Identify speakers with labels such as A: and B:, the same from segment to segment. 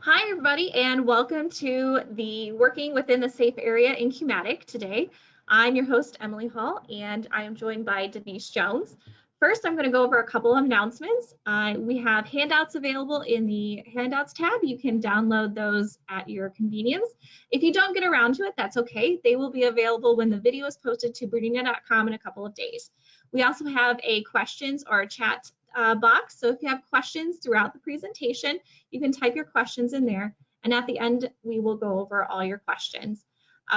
A: Hi, everybody, and welcome to the Working Within the Safe Area in Q-matic today. I'm your host, Emily Hall, and I am joined by Denise Jones. First, I'm going to go over a couple of announcements. We have handouts available in the Handouts tab. You can download those at your convenience. If you don't get around to it, that's okay. They will be available when the video is posted to BERNINA.com in a couple of days. We also have a questions or a chat box, so if you have questions throughout the presentation, you can type your questions in there, and at the end, we will go over all your questions.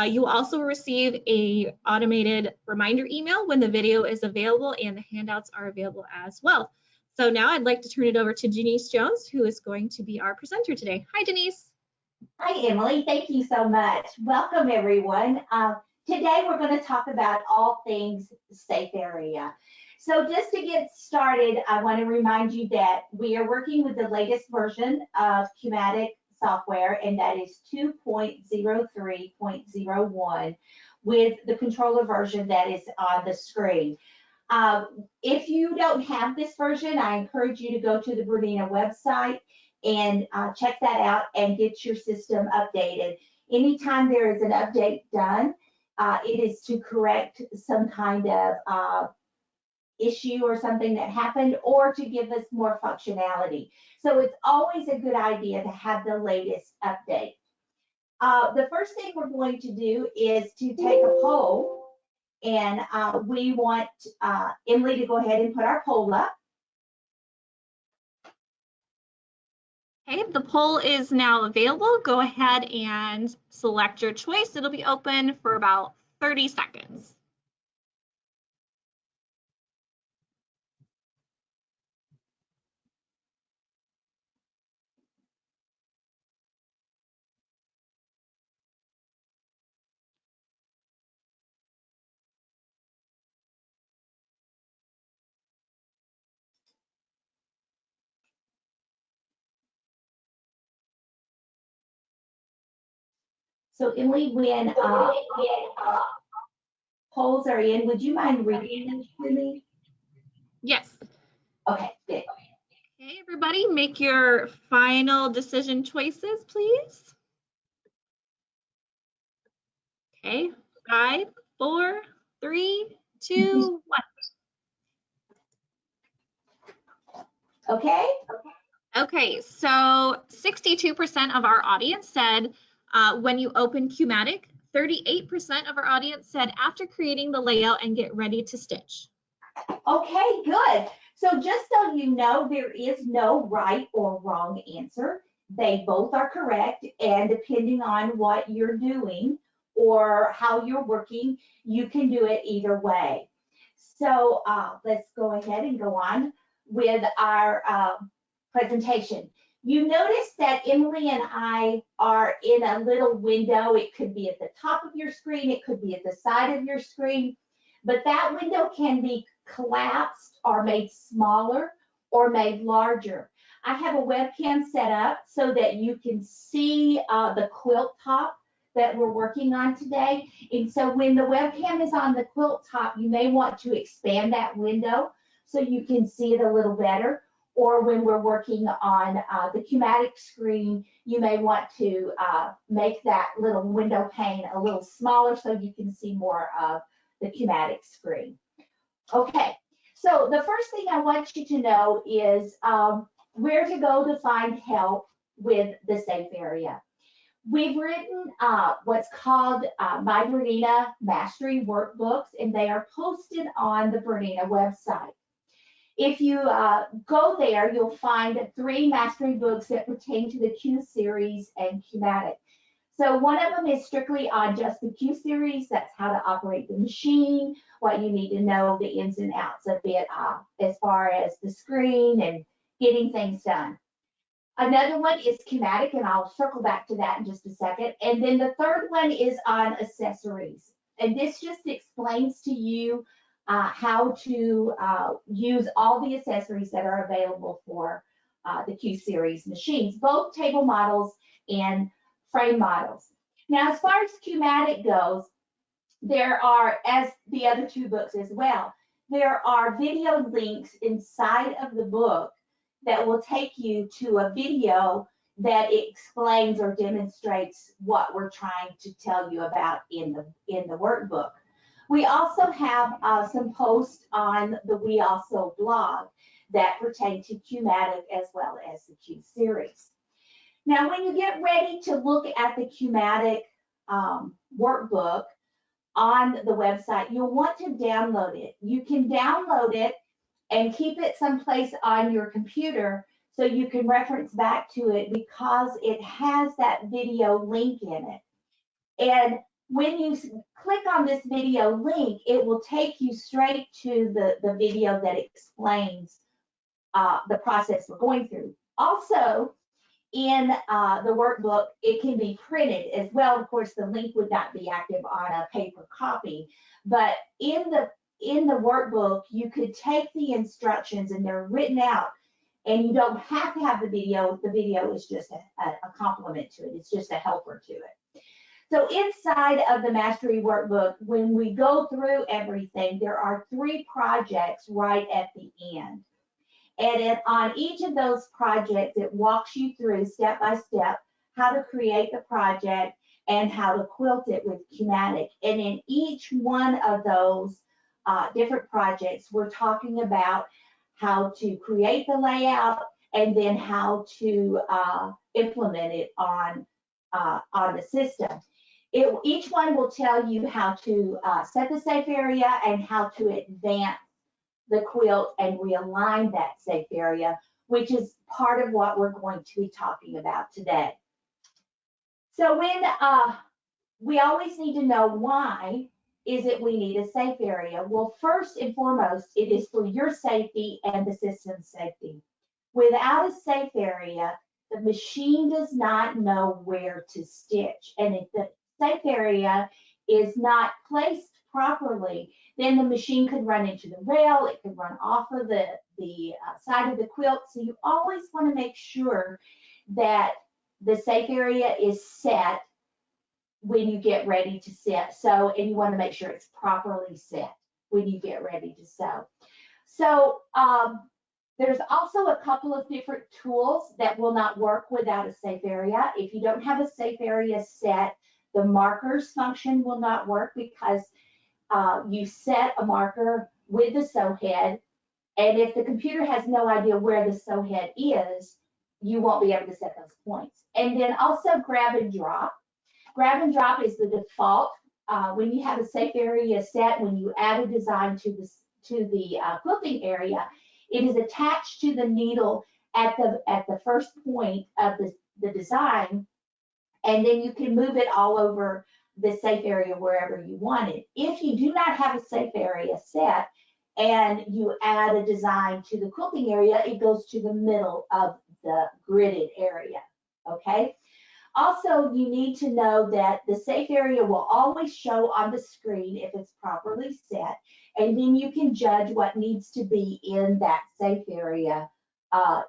A: You will also receive a automated reminder email when the video is available, and the handouts are available as well. So now I'd like to turn it over to Denise Jones, who is going to be our presenter today. Hi, Denise.
B: Hi, Emily. Thank you so much. Welcome, everyone. Today, we're going to talk about all things safe area. So just to get started, I want to remind you that we are working with the latest version of Q-matic software, and that is 2.03.01 with the controller version that is on the screen. If you don't have this version, I encourage you to go to the BERNINA website and check that out and get your system updated. Anytime there is an update done, it is to correct some kind of issue or something that happened, or to give us more functionality. So it's always a good idea to have the latest update. The first thing we're going to do is to take a poll, and we want Emily to go ahead and put our poll up.
A: Okay, the poll is now available. Go ahead and select your choice. It'll be open for about 30 seconds.
B: So Emily, when polls are in, would you mind reading them to me?
A: Yes.
B: Okay, good.
A: Okay, everybody, make your final decision choices, please. Okay, 5, 4, 3, 2, 1.
B: Okay.
A: Okay, so 62% of our audience said when you open Q-matic, 38% of our audience said after creating the layout and get ready to stitch.
B: Okay, good. So just so you know, there is no right or wrong answer. They both are correct, and depending on what you're doing or how you're working, you can do it either way. So let's go ahead and go on with our presentation. You notice that Emily and I are in a little window. It could be at the top of your screen, it could be at the side of your screen, but that window can be collapsed or made smaller or made larger. I have a webcam set up so that you can see the quilt top that we're working on today. And so when the webcam is on the quilt top, you may want to expand that window so you can see it a little better. Or when we're working on the Q-matic screen, you may want to make that little window pane a little smaller so you can see more of the Q-matic screen. Okay, so the first thing I want you to know is where to go to find help with the safe area. We've written what's called My BERNINA Mastery Workbooks, and they are posted on the BERNINA website. If you go there, you'll find 3 mastery books that pertain to the Q series and Q-matic. So one of them is strictly on just the Q series. That's how to operate the machine, what you need to know, the ins and outs of it as far as the screen and getting things done. Another one is Q-matic, and I'll circle back to that in just a second. And then the third one is on accessories. And this just explains to you how to use all the accessories that are available for the Q series machines, both table models and frame models. Now, as far as Q-matic goes, there are, as the other 2 books as well, there are video links inside of the book that will take you to a video that explains or demonstrates what we're trying to tell you about in the workbook. We also have some posts on the We Also blog that pertain to Q-matic as well as the Q series. Now, when you get ready to look at the Q-matic workbook on the website, you'll want to download it. You can download it and keep it someplace on your computer so you can reference back to it, because it has that video link in it. And when you click on this video link, it will take you straight to the video that explains the process we're going through. Also, in the workbook, it can be printed as well. Of course, the link would not be active on a paper copy, but in the workbook, you could take the instructions, and they're written out, and you don't have to have the video. The video is just a complement to it. It's just a helper to it. So inside of the Mastery Workbook, when we go through everything, there are 3 projects right at the end. And on each of those projects, it walks you through step by step how to create the project and how to quilt it with Q-matic. And in each one of those different projects, we're talking about how to create the layout and then how to implement it on the system. Each one will tell you how to set the safe area and how to advance the quilt and realign that safe area, which is part of what we're going to be talking about today. So when we always need to know why is it we need a safe area. Well, first and foremost, it is for your safety and the system's safety. Without a safe area, the machine does not know where to stitch. And if the safe area is not placed properly, then the machine could run into the rail, it could run off of the side of the quilt. So you always want to make sure that the safe area is set when you get ready to sew, and you want to make sure it's properly set when you get ready to sew. So there's also a couple of different tools that will not work without a safe area. If you don't have a safe area set, the markers function will not work, because you set a marker with the sew head, and if the computer has no idea where the sew head is, you won't be able to set those points. And then also grab and drop. Grab and drop is the default when you have a safe area set. When you add a design to the quilting area, it is attached to the needle at the first point of the design, and then you can move it all over the safe area wherever you want it. If you do not have a safe area set and you add a design to the quilting area, it goes to the middle of the gridded area, okay? Also, you need to know that the safe area will always show on the screen if it's properly set, and then you can judge what needs to be in that safe area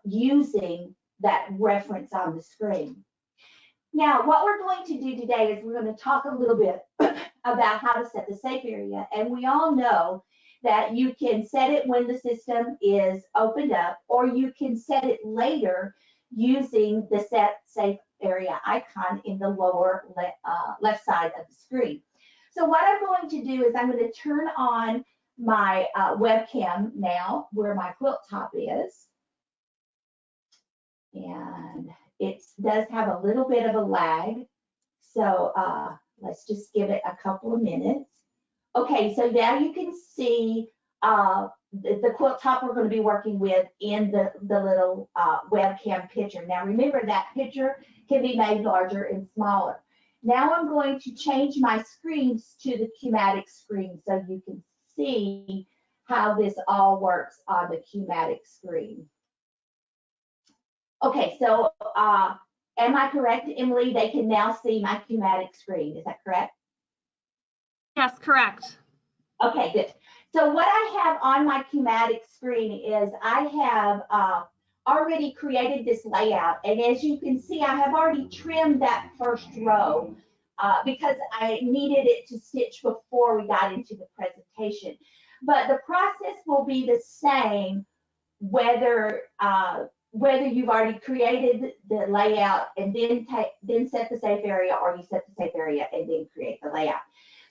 B: using that reference on the screen. Now, what we're going to do today is we're going to talk a little bit about how to set the safe area. And we all know that you can set it when the system is opened up, or you can set it later using the set safe area icon in the lower left side of the screen. So what I'm going to do is I'm going to turn on my webcam now where my quilt top is. And it does have a little bit of a lag, so let's just give it a couple of minutes. Okay, so now you can see the quilt top we're going to be working with in the little webcam picture. Now remember, that picture can be made larger and smaller. Now I'm going to change my screens to the Q-matic screen so you can see how this all works on the Q-matic screen. Okay, so am I correct, Emily? They can now see my Q-matic screen. Is that correct?
A: Yes, correct.
B: Okay, good. So what I have on my Q-matic screen is I have already created this layout. And as you can see, I have already trimmed that first row because I needed it to stitch before we got into the presentation. But the process will be the same whether whether you've already created the layout and then set the safe area, or you set the safe area and then create the layout.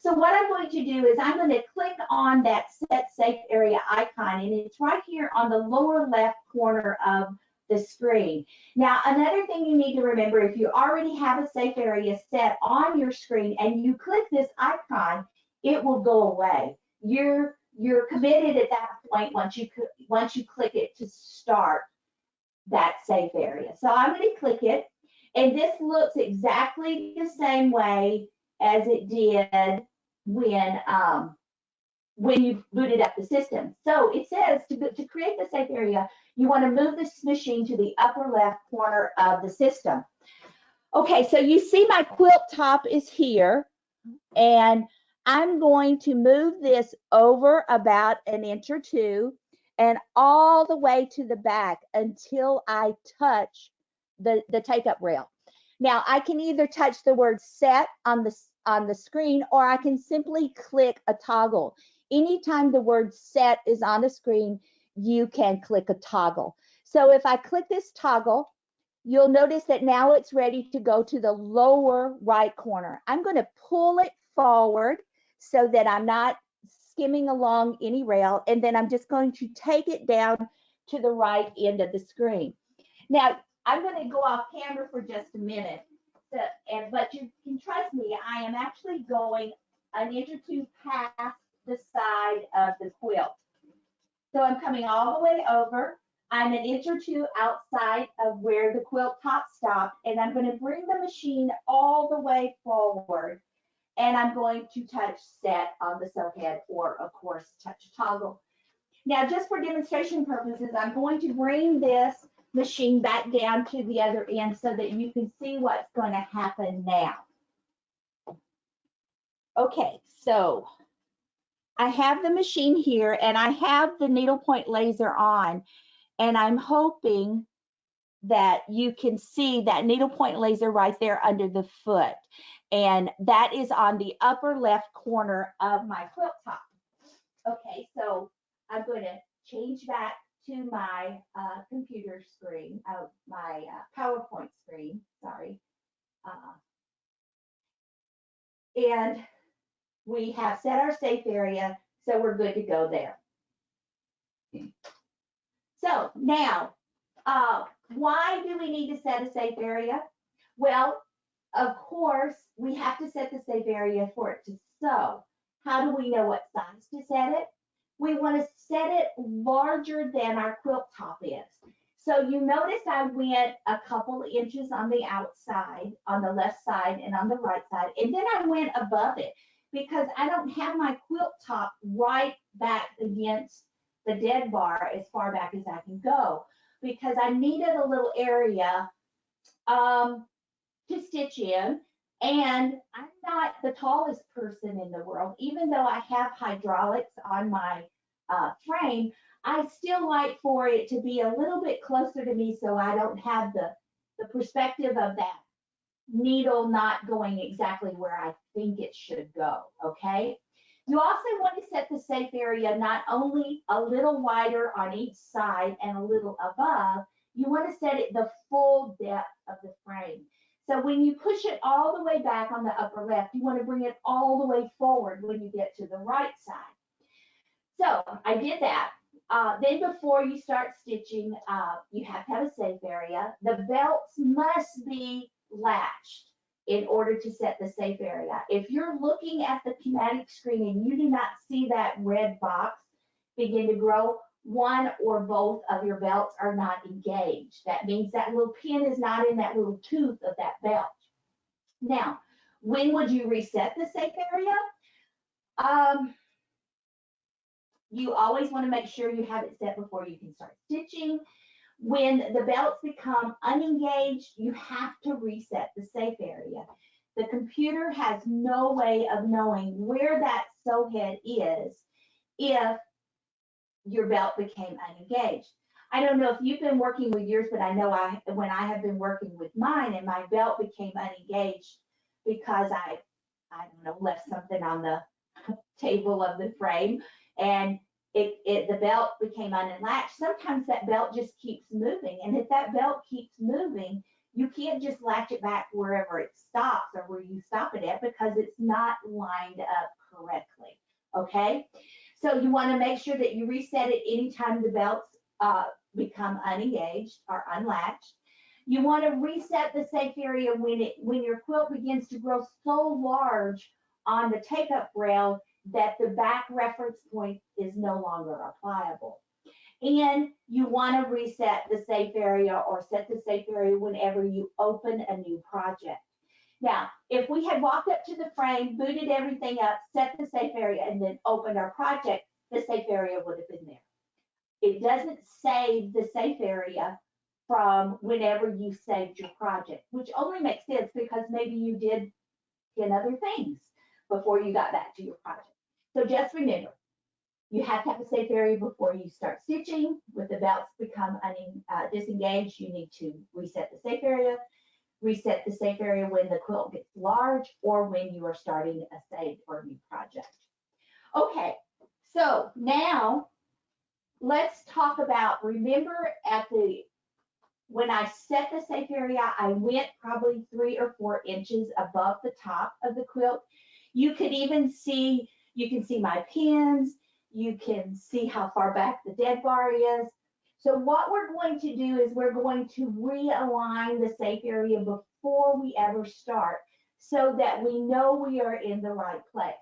B: So what I'm going to do is I'm going to click on that set safe area icon, and it's right here on the lower left corner of the screen. Now, another thing you need to remember, if you already have a safe area set on your screen and you click this icon, it will go away. You're committed at that point once you click it to start that safe area. So I'm going to click it, and this looks exactly the same way as it did when you booted up the system. So it says to create the safe area, you want to move this machine to the upper left corner of the system. Okay, so you see my quilt top is here, and I'm going to move this over about an inch or two and all the way to the back until I touch the take-up rail. Now, I can either touch the word set on the screen, or I can simply click a toggle. Anytime the word set is on the screen, you can click a toggle. So if I click this toggle, you'll notice that now it's ready to go to the lower right corner. I'm going to pull it forward so that I'm not skimming along any rail, and then I'm just going to take it down to the right end of the screen. Now, I'm going to go off camera for just a minute, but you can trust me, I am actually going an inch or two past the side of the quilt. So I'm coming all the way over. I'm an inch or two outside of where the quilt top stopped, and I'm going to bring the machine all the way forward, and I'm going to touch set on the sew head, or of course touch toggle. Now, just for demonstration purposes, I'm going to bring this machine back down to the other end so that you can see what's going to happen now. Okay, so I have the machine here, and I have the needlepoint laser on, and I'm hoping that you can see that needlepoint laser right there under the foot. And that is on the upper left corner of my quilt top. Okay, so I'm going to change back to my computer screen, my PowerPoint screen, sorry. And we have set our safe area, so we're good to go there. So now, why do we need to set a safe area? Well, of course, we have to set the safe area for it to sew. How do we know what size to set it? We want to set it larger than our quilt top is. So you notice I went a couple inches on the outside, on the left side and on the right side, and then I went above it because I don't have my quilt top right back against the dead bar as far back as I can go, because I needed a little area to stitch in. And I'm not the tallest person in the world, even though I have hydraulics on my frame. I still like for it to be a little bit closer to me so I don't have the perspective of that needle not going exactly where I think it should go, okay? You also want to set the safe area not only a little wider on each side and a little above, you want to set it the full depth of the frame. So when you push it all the way back on the upper left, you want to bring it all the way forward when you get to the right side. So I did that. Then before you start stitching, you have to have a safe area. The belts must be latched in order to set the safe area. If you're looking at the Q-matic screen and you do not see that red box begin to grow, one or both of your belts are not engaged. That means that little pin is not in that little tooth of that belt. Now, when would you reset the safe area? You always want to make sure you have it set before you can start stitching. When the belts become unengaged, you have to reset the safe area. The computer has no way of knowing where that sew head is if your belt became unengaged. I don't know if you've been working with yours, but I know when I have been working with mine and my belt became unengaged because I don't know, left something on the table of the frame, and the belt became unlatched. Sometimes that belt just keeps moving. And if that belt keeps moving, you can't just latch it back wherever it stops or where you stop it at because it's not lined up correctly. Okay? So you want to make sure that you reset it anytime the belts become unengaged or unlatched. You want to reset the safe area when your quilt begins to grow so large on the take-up rail that the back reference point is no longer applicable. And you want to reset the safe area or set the safe area whenever you open a new project. Now, if we had walked up to the frame, booted everything up, set the safe area, and then opened our project, the safe area would have been there. It doesn't save the safe area from whenever you saved your project, which only makes sense because maybe you did 10 other things before you got back to your project. So just remember, you have to have a safe area before you start stitching. With the belts become disengaged, you need to reset the safe area. Reset the safe area when the quilt gets large or when you are starting a saved or new project. Okay, so now let's talk about, remember when I set the safe area, I went probably 3 or 4 inches above the top of the quilt. You can see my pins. You can see how far back the dead bar is. So what we're going to do is we're going to realign the safe area before we ever start so that we know we are in the right place.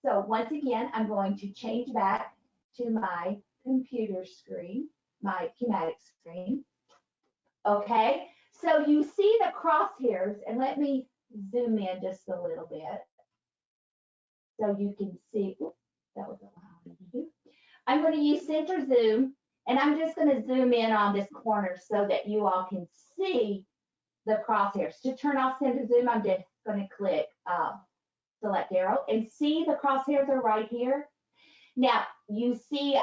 B: So once again, I'm going to change back to my computer screen, my Q-matic screen. Okay, so you see the crosshairs, and let me zoom in just a little bit so you can see. Oops, that was allowed me to do. I'm going to use center zoom, and I'm just going to zoom in on this corner so that you all can see the crosshairs. To turn off center zoom, I'm just going to click select arrow, and see the crosshairs are right here. Now, you see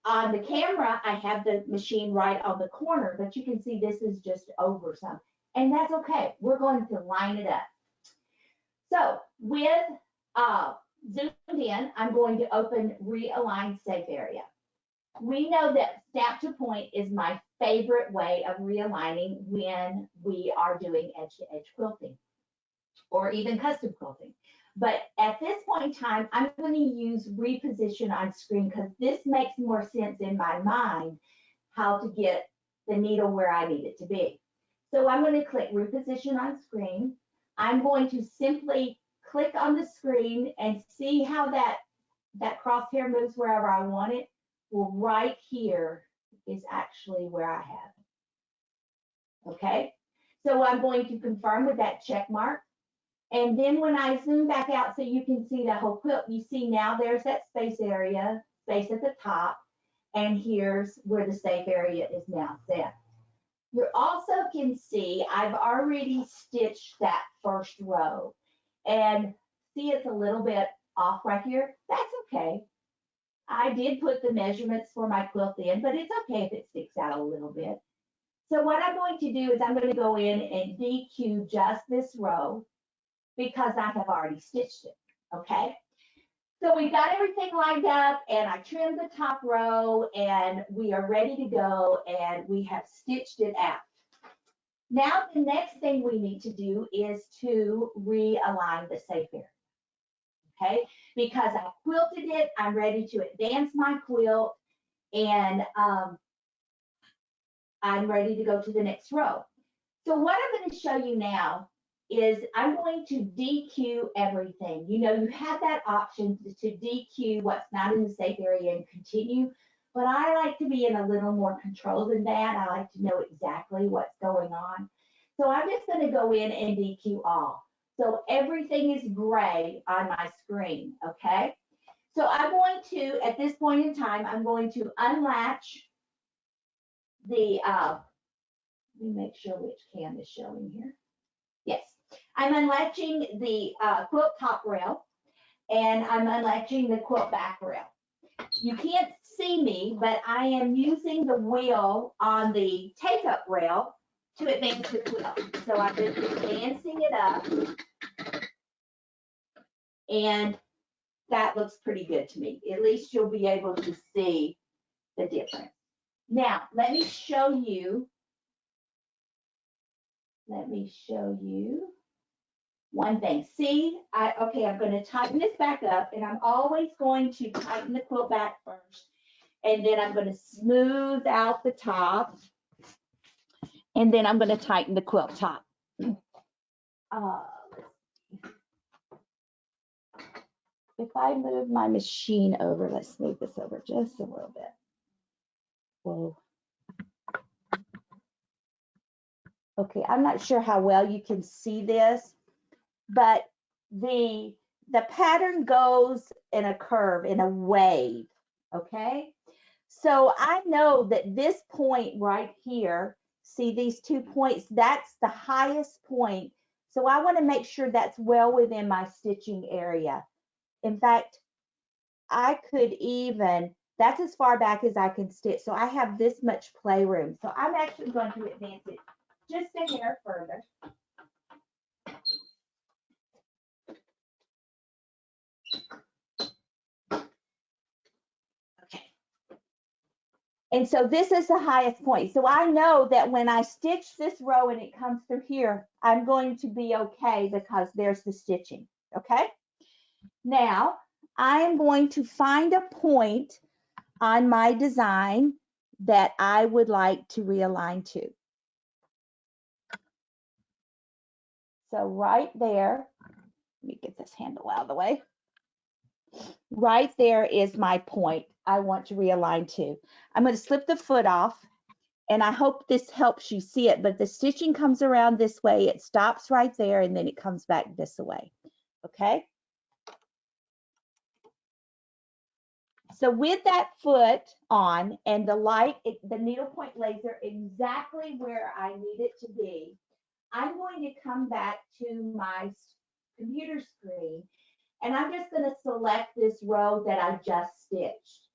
B: on the camera, I have the machine right on the corner, but you can see this is just over some, and that's okay. We're going to line it up. So with zoomed in, I'm going to open realign safe area. We know that snap to point is my favorite way of realigning when we are doing edge-to-edge quilting or even custom quilting. But at this point in time, I'm going to use reposition on screen because this makes more sense in my mind how to get the needle where I need it to be. So I'm going to click reposition on screen. I'm going to simply click on the screen and see how that crosshair moves wherever I want it. Well, right here is actually where I have it. Okay, so I'm going to confirm with that check mark. And then when I zoom back out so you can see the whole quilt, you see now there's that space area, space at the top, and here's where the safe area is now set. You also can see I've already stitched that first row. And see it's a little bit off right here. That's okay. I did put the measurements for my quilt in, but it's okay if it sticks out a little bit. So what I'm going to do is I'm going to go in and DQ just this row because I have already stitched it, okay? So we've got everything lined up and I trimmed the top row and we are ready to go and we have stitched it out. Now the next thing we need to do is to realign the safe area, okay? Because I quilted it, I'm ready to advance my quilt and I'm ready to go to the next row. So what I'm going to show you now is I'm going to DQ everything. You know, you have that option to DQ what's not in the safe area and continue, but I like to be in a little more control than that. I like to know exactly what's going on. So I'm just going to go in and DQ all. So everything is gray on my screen, okay? So I'm going to, at this point in time, I'm going to unlatch the, let me make sure which cam is showing here. Yes, I'm unlatching the quilt top rail and I'm unlatching the quilt back rail. You can't see me, but I am using the wheel on the take-up rail to advance the quilt. So I'm just advancing it up and that looks pretty good to me. At least you'll be able to see the difference. Now, let me show you one thing. See, okay, I'm going to tighten this back up, and I'm always going to tighten the quilt back first, and then I'm going to smooth out the top, and then I'm going to tighten the quilt top. If I move my machine over, let's move this over just a little bit. Whoa. Okay, I'm not sure how well you can see this, but the pattern goes in a curve, in a wave, okay? So I know that this point right here, see these 2 points, that's the highest point. So I want to make sure that's well within my stitching area. In fact, I could even, that's as far back as I can stitch. So I have this much playroom. So I'm actually going to advance it just a hair further. Okay. And so this is the highest point. So I know that when I stitch this row and it comes through here, I'm going to be okay because there's the stitching, okay? Now, I am going to find a point on my design that I would like to realign to. So right there, let me get this handle out of the way. Right there is my point I want to realign to. I'm going to slip the foot off, and I hope this helps you see it, but the stitching comes around this way, it stops right there, and then it comes back this way, okay? So with that foot on and the light, the needlepoint laser exactly where I need it to be, I'm going to come back to my computer screen, and I'm just going to select this row that I just stitched.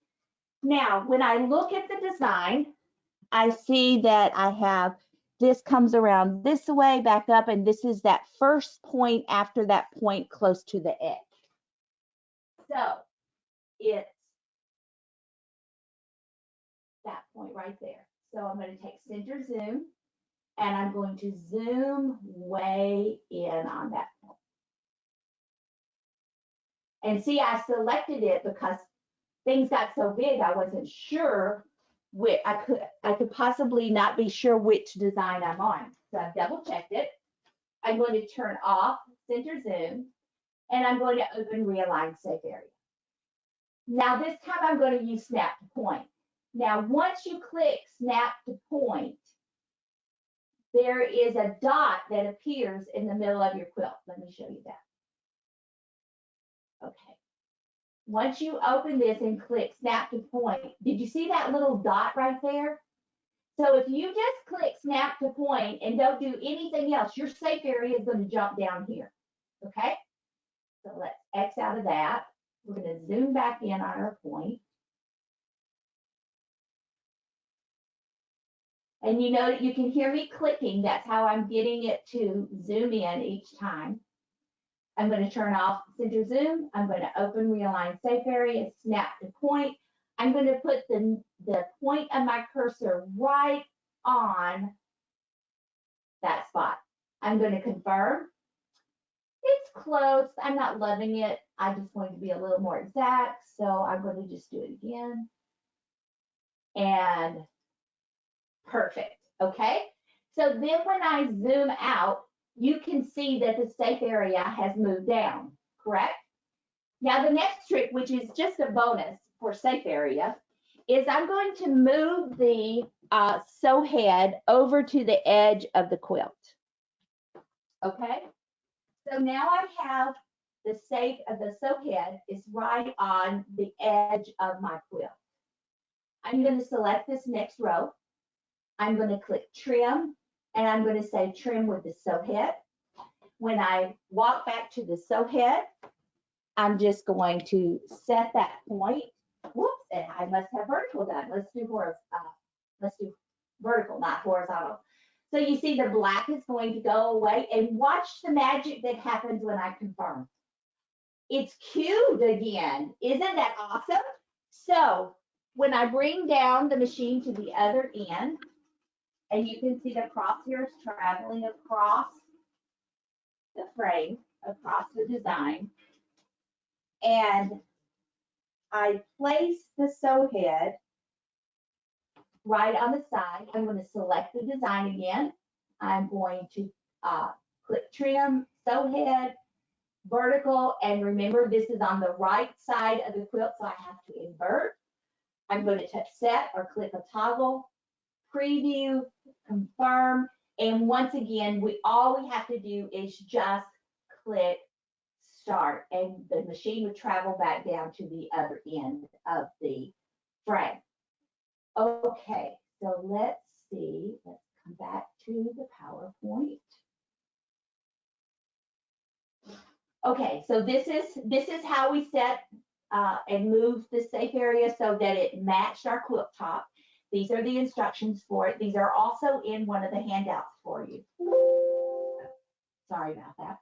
B: Now, when I look at the design, I see that I have, this comes around this way, back up, and this is that first point after that point close to the edge. So it's that point right there. So I'm going to take center zoom, and I'm going to zoom way in on that point. And see, I selected it because things got so big, I wasn't sure which, I could possibly not be sure which design I'm on. So I've double checked it. I'm going to turn off center zoom, and I'm going to open realign safe area. Now this time I'm going to use snap to point. Now once you click snap to point, there is a dot that appears in the middle of your quilt. Let me show you that. Okay. Once you open this and click snap to point, did you see that little dot right there? So if you just click snap to point and don't do anything else, your safe area is going to jump down here. Okay? So let's X out of that. We're going to zoom back in on our point. And you know that you can hear me clicking. That's how I'm getting it to zoom in each time. I'm going to turn off center zoom. I'm going to open realign safe area, snap to point. I'm going to put the point of my cursor right on that spot. I'm going to confirm. It's close. I'm not loving it. I just want to be a little more exact. So I'm going to just do it again. And perfect. Okay. So then when I zoom out, you can see that the safe area has moved down, correct? Now the next trick, which is just a bonus for safe area, is I'm going to move the sew head over to the edge of the quilt. Okay, so now I have the sew head is right on the edge of my quilt. I'm going to select this next row. I'm going to click trim, and I'm going to say trim with the sew head. When I walk back to the sew head, I'm just going to set that point. Whoops, and I must have vertical done. Let's do vertical, not horizontal. So you see the black is going to go away, and watch the magic that happens when I confirm. it's cued again. Isn't that awesome? So when I bring down the machine to the other end, and you can see the crosshairs traveling across the frame, across the design, and I place the sew head right on the side. I'm going to select the design again. I'm going to click trim, sew head, vertical, and remember this is on the right side of the quilt, so I have to invert. I'm going to touch set or click a toggle, preview, confirm, and once again, all we have to do is just click start, and the machine would travel back down to the other end of the frame. Okay, so let's see. Let's come back to the PowerPoint. Okay, so this is how we set and move the safe area so that it matched our quilt top. These are the instructions for it. These are also in one of the handouts for you. Sorry about that.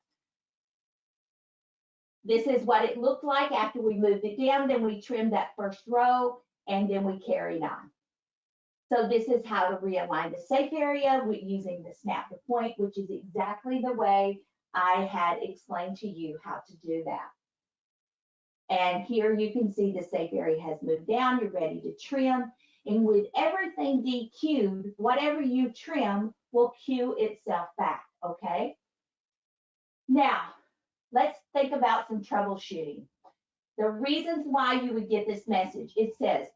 B: This is what it looked like after we moved it down. Then we trimmed that first row, and then we carried on. So this is how to realign the safe area using the snap to point, which is exactly the way I had explained to you how to do that. And here you can see the safe area has moved down. You're ready to trim. And with everything DQ'd, whatever you trim will cue itself back, okay? Now, let's think about some troubleshooting. The reasons why you would get this message, it says,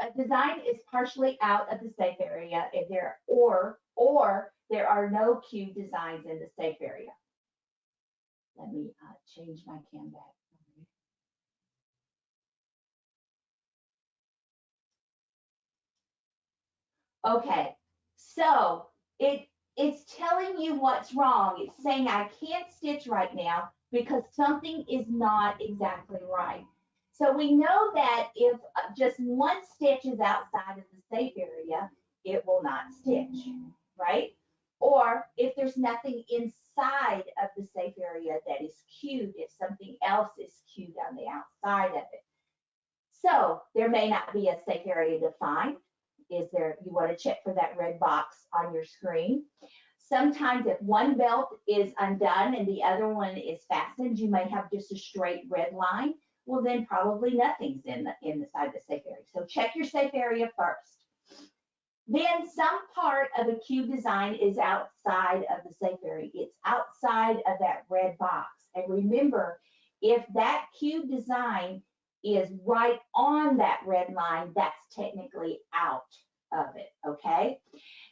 B: a design is partially out of the safe area if or there are no cue designs in the safe area. Let me change my cam back. Okay, so it's telling you what's wrong. It's saying I can't stitch right now because something is not exactly right. So we know that if just one stitch is outside of the safe area, it will not stitch, right? Or if there's nothing inside of the safe area that is cued, if something else is cued on the outside of it. So there may not be a safe area defined. Is there, you want to check for that red box on your screen. Sometimes if one belt is undone and the other one is fastened, you may have just a straight red line. Well, then probably nothing's inside the safe area. So check your safe area first. Then some part of a cube design is outside of the safe area. It's outside of that red box. And remember, if that cube design is right on that red line, that's technically out of it, okay?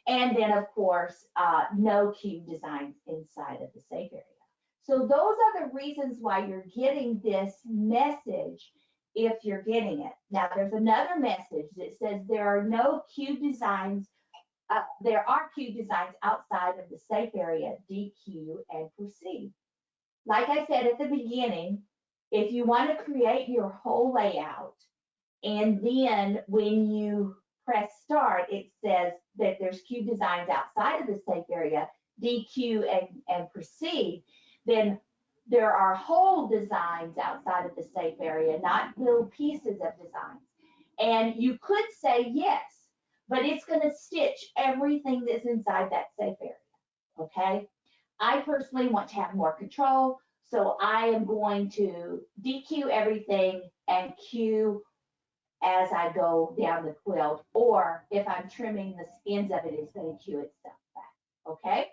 B: And then, of course, no cube designs inside of the safe area. So those are the reasons why you're getting this message if you're getting it. Now, there's another message that says there are no cube designs, there are cube designs outside of the safe area, DQ and proceed. Like I said at the beginning, if you want to create your whole layout, and then when you press start, it says that there's cube designs outside of the safe area, DQ and proceed, then there are whole designs outside of the safe area, not little pieces of designs. And you could say yes, but it's going to stitch everything that's inside that safe area, okay? I personally want to have more control, so I am going to DQ everything and cue as I go down the quilt, or if I'm trimming the ends of it, it's going to cue itself back, okay?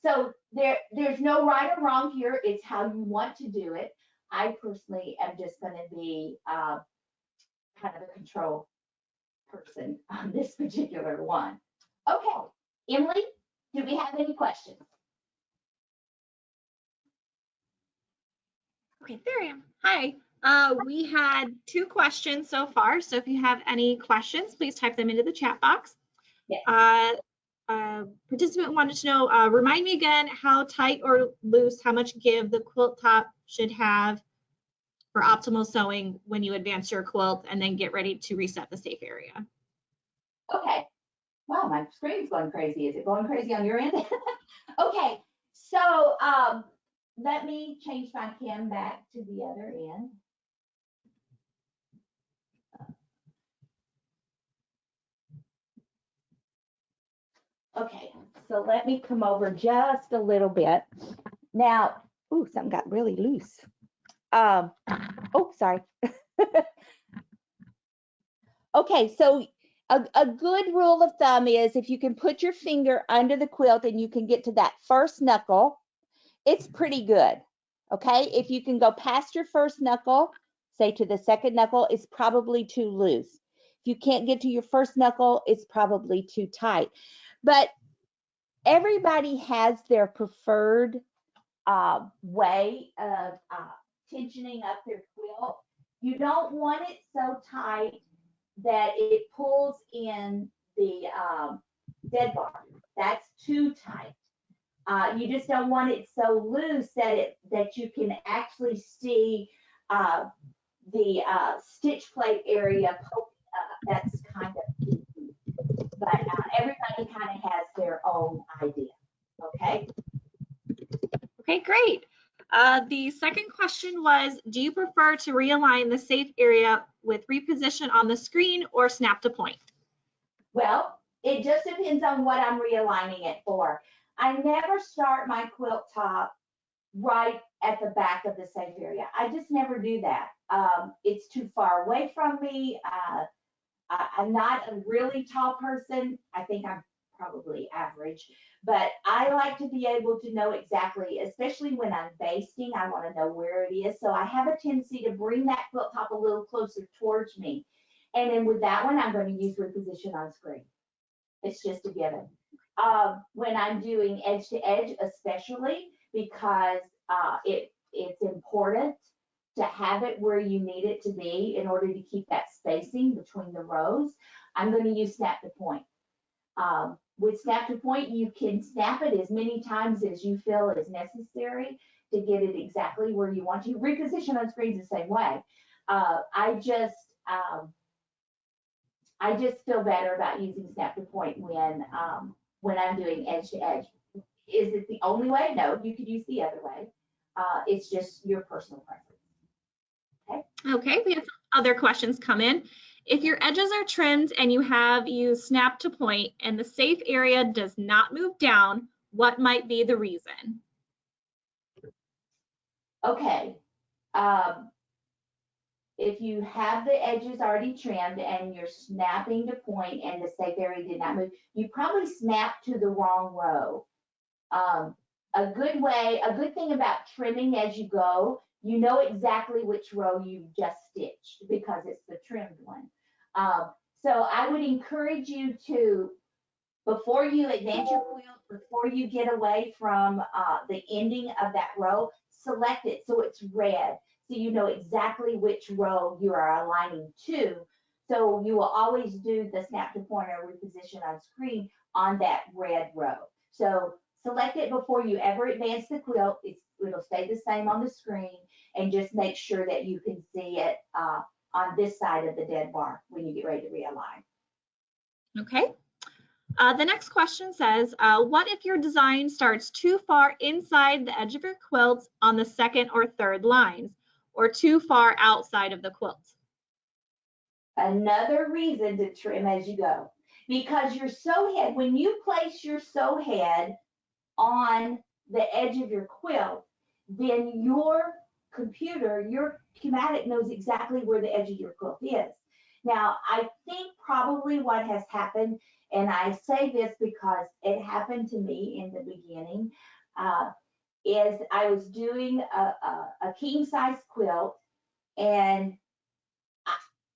B: So there's no right or wrong here. It's how you want to do it. I personally am just going to be kind of a control person on this particular one. Okay, Emily, do we have any questions?
A: Okay, there I am. Hi. We had 2 questions so far, so if you have any questions, please type them into the chat box.
B: Yes.
A: Participant wanted to know, remind me again how tight or loose, how much give the quilt top should have for optimal sewing when you advance your quilt and then get ready to reset the safe area.
B: Okay. Wow, my screen's going crazy. Is it going crazy on your end? Okay, so let me change my cam back to the other end. Okay, so let me come over just a little bit. Now, ooh, something got really loose. Oh, sorry. Okay, so a good rule of thumb is if you can put your finger under the quilt and you can get to that first knuckle, it's pretty good. Okay, if you can go past your first knuckle, say to the second knuckle, it's probably too loose. If you can't get to your first knuckle, it's probably too tight. But everybody has their preferred way of tensioning up their quilt. You don't want it so tight that it pulls in the dead bar. That's too tight. You just don't want it so loose that you can actually see the stitch plate area poking up. That's kind of key. But everybody kind of has their own idea. Okay.
A: Okay, great. The second question was, do you prefer to realign the safe area with reposition on the screen or snap to point?
B: Well, it just depends on what I'm realigning it for. I never start my quilt top right at the back of the safe area. I just never do that. It's too far away from me. I'm not a really tall person. I think I'm probably average, but I like to be able to know exactly, especially when I'm basting, I want to know where it is. So I have a tendency to bring that quilt top a little closer towards me. And then with that one, I'm going to use reposition on screen. It's just a given. When I'm doing edge to edge, especially because it's important to have it where you need it to be in order to keep that spacing between the rows, I'm going to use snap to point. With snap to point, you can snap it as many times as you feel is necessary to get it exactly where you want to. Reposition on screen is the same way. I just feel better about using snap to point when I'm doing edge to edge. Is it the only way? No, you could use the other way. It's just your personal preference.
A: Okay, we have other questions come in. If your edges are trimmed and you have used snap to point and the safe area does not move down, what might be the reason?
B: Okay. If you have the edges already trimmed and you're snapping to point and the safe area did not move, you probably snapped to the wrong row. A good thing about trimming as you go, you know exactly which row you just stitched because it's the trimmed one. So I would encourage you to, before you advance your quilt, before you get away from the ending of that row, select it so it's red, so you know exactly which row you are aligning to. So you will always do the snap to point or reposition on screen on that red row. So select it before you ever advance the quilt. It'll stay the same on the screen, and just make sure that you can see it on this side of the dead bar when you get ready to realign.
A: Okay. The next question says, what if your design starts too far inside the edge of your quilt on the second or third lines, or too far outside of the quilt?
B: Another reason to trim as you go, because your sew head, when you place your sew head on the edge of your quilt, then your computer, your Q-matic knows exactly where the edge of your quilt is. Now, I think probably what has happened, and I say this because it happened to me in the beginning, is I was doing a king size quilt, and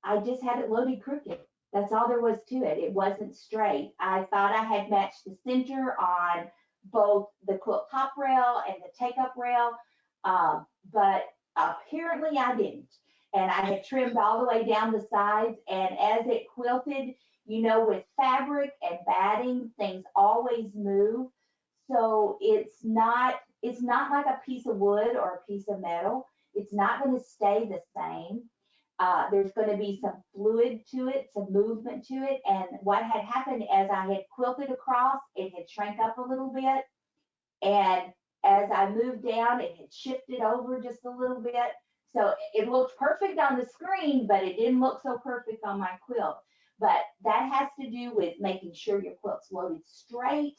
B: I just had it loaded crooked. That's all there was to it. It wasn't straight. I thought I had matched the center on both the quilt top rail and the take-up rail, but apparently I didn't. And I had trimmed all the way down the sides, and as it quilted, you know, with fabric and batting, things always move. So it's not like a piece of wood or a piece of metal. It's not going to stay the same. There's going to be some fluid to it, some movement to it. And what had happened as I had quilted across, it had shrank up a little bit. And as I moved down, it had shifted over just a little bit. So it looked perfect on the screen, but it didn't look so perfect on my quilt. But that has to do with making sure your quilt's loaded straight,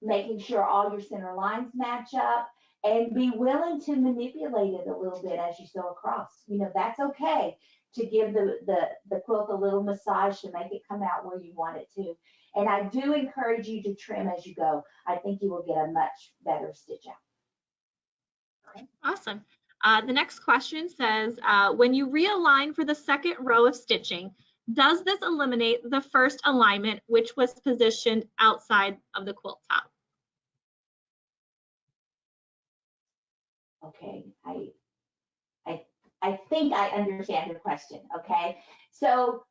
B: making sure all your center lines match up, and be willing to manipulate it a little bit as you sew across. You know, that's okay to give the quilt a little massage to make it come out where you want it to. And I do encourage you to trim as you go. I think you will get a much better stitch out. Okay.
A: Awesome. The next question says, when you realign for the second row of stitching, does this eliminate the first alignment, which was positioned outside of the quilt top?
B: Okay, I think I understand your question, okay? So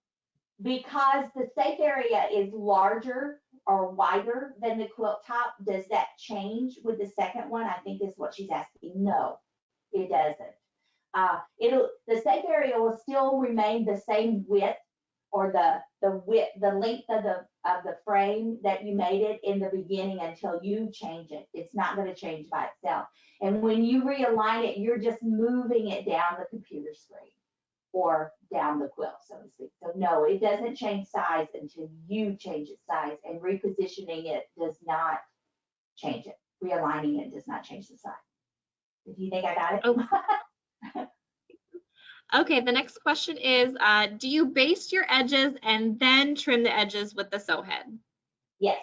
B: because the safe area is larger or wider than the quilt top, does that change with the second one? I think is what she's asking. No, it doesn't. The safe area will still remain the same width, or the length of the frame that you made it in the beginning until you change it. It's not going to change by itself. And when you realign it, you're just moving it down the computer screen or down the quilt, so to speak. So no, it doesn't change size until you change its size, and repositioning it does not change it. Realigning it does not change the size. Do you think I got it?
A: Oh. Okay, the next question is, do you baste your edges and then trim the edges with the sew head?
B: Yes,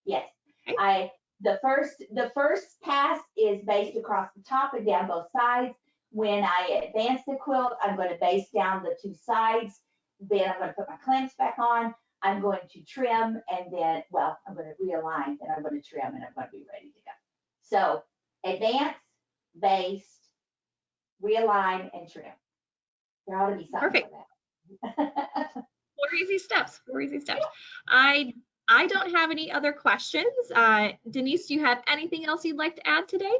B: yes.
A: Okay.
B: The first pass is based across the top and down both sides. When I advance the quilt, I'm going to baste down the two sides. Then I'm going to put my clamps back on. I'm going to trim, and then, well, I'm going to realign, and I'm going to trim, and I'm going to be ready to go. So advance, baste, realign, and trim. There ought to be something
A: Perfect.
B: for that.
A: 4 easy steps. 4 easy steps. I don't have any other questions. Denise, do you have anything else you'd like to add today?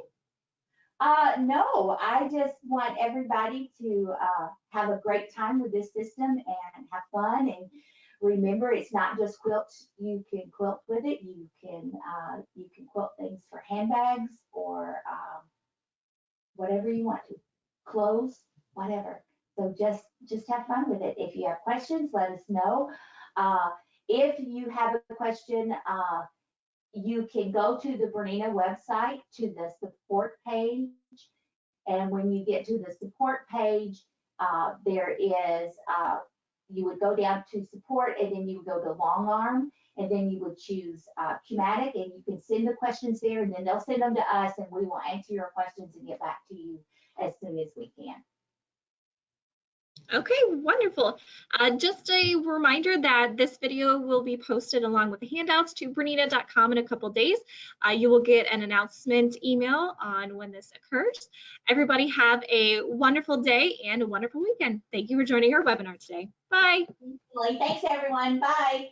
B: No, I just want everybody to have a great time with this system and have fun. And remember, it's not just quilts. You can quilt with it. You can quilt things for handbags or whatever you want to, clothes, whatever. So just have fun with it. If you have questions, let us know. If you have a question, you can go to the BERNINA website to the support page. And when you get to the support page, there is, you would go down to support, and then you would go to long arm, and then you would choose Q-matic, and you can send the questions there, and then they'll send them to us, and we will answer your questions and get back to you as soon as we can.
A: Okay, wonderful. Just a reminder that this video will be posted along with the handouts to BERNINA.com in a couple days. You will get an announcement email on when this occurs. Everybody have a wonderful day and a wonderful weekend. Thank you for joining our webinar today. Bye.
B: Thanks, everyone. Bye.